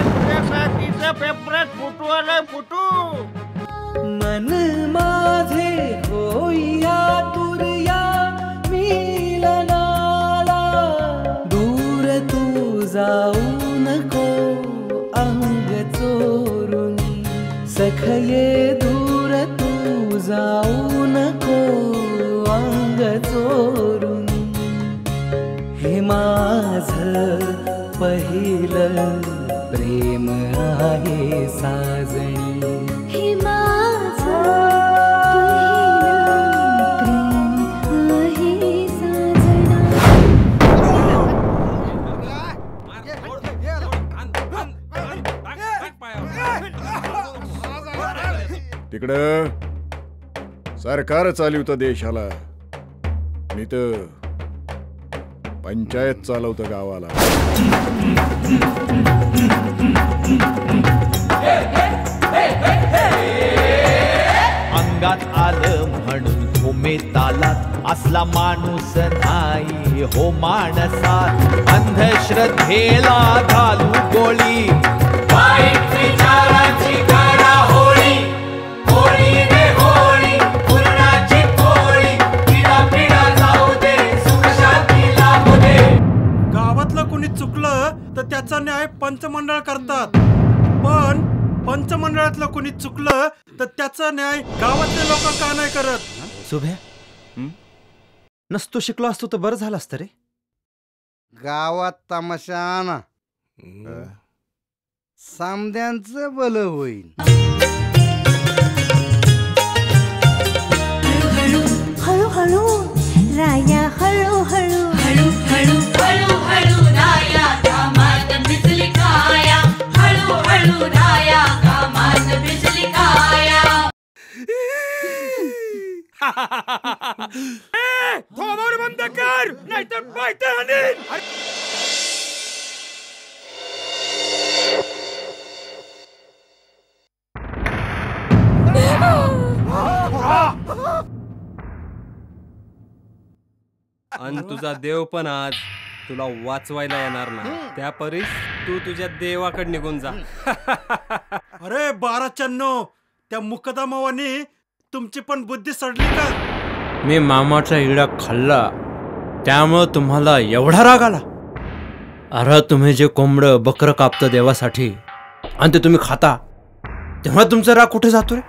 तुझ्यासाठीचं पेपरात फुटू आलाय फुटू. मन माझे होईया तुरया मिलनाला, दूर तू जाऊ नको अंग चोरून, सखये दूर तू जाऊ नको अंग चोरून. हे माझं पहिलं प्रेम आहे साजणी, हे माझं पहिलं प्रेम आहे साजना. तिकडं सरकार चालवतं देशाला, मी तर पंचायत चालवतं गावाला. अंगात आलं म्हणून घुमे तालात, असला माणूस नाही हो माणसात. अंधश्रद्धेला घालू गोळी, वाईट विचारांची करा होळी. होळी रे होळी पूर्णाची पोळी, पिढा पिढा जाऊ दे सुख शांती लाभू दे. गावातलं कोणी चुकलं तर त्याचा न्याय पंचमंडळ करतात, पण पंचमंडळातलं कोणी चुकलं तर त्याचा न्याय गावातले लोक का नाही करत? सुभ्या, नसतो शिकलो असतो तर बरं झालं असतं रे. गावात तमाशा ना, सामद्यांचं भलं होईल. हळू हळू राया, हळू हळू हळू हळू हळू हळू राया, कामात बिजली काया. हळू हळू राया, कामात बिजली काया. थोबाड बंद कर नाहीतर पायते हाणीन. आणि तुझा देव पण आज तुला वाचवायला येणार ना, त्या परीस तू तुझ्या देवाकडे निघून जा. अरे 12 त्या मुकदमावानी तुमची पण बुद्धी सडली का? मी मामाचा इडा खाल्ला त्यामुळं तुम्हाला एवढा राग आला? अरे तुम्ही जे कोंबडं बकरं कापतं देवासाठी आणि ते तुम्ही खाता, तेव्हा तुमचा राग कुठे जातो रे?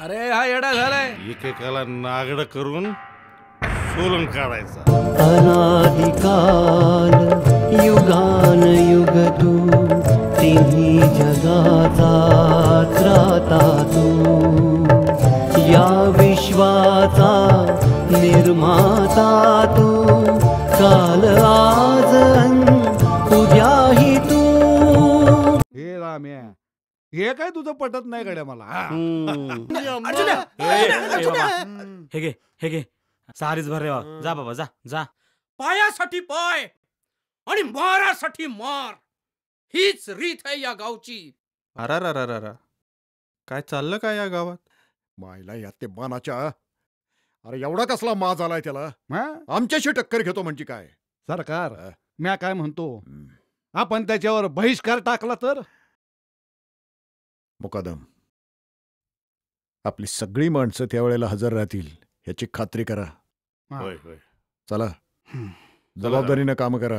अरे हा येडा झालाय. एकेकाला नागड करून सोलून काढायचा. अनादिकाल युगान युग तू, तिन्ही जगाचा त्राता तू. या विश्वाचा निर्माता तू, काल आज उद्याही तू. हे राम्या, हे काय तुझं पटत नाही गड्या मला. हे घे सारीच भर रे. जा बाबा जा जा. पायासाठी पाय आणि मारासाठी मार, हीच रीत आहे या गावची. अरा काय चाललं काय या गावात? मायला यात ते बाणाच्या. अरे एवढा कसला माज आलाय त्याला? आमच्याशी टक्कर घेतो म्हणजे काय? सरकार, म्या काय म्हणतो, आपण त्याच्यावर बहिष्कार टाकला तर? मुकादम, आपली सगळी माणसं त्यावेळेला हजर राहतील ह्याची खात्री करा. होय होय. चला, जबाबदारीनं काम करा.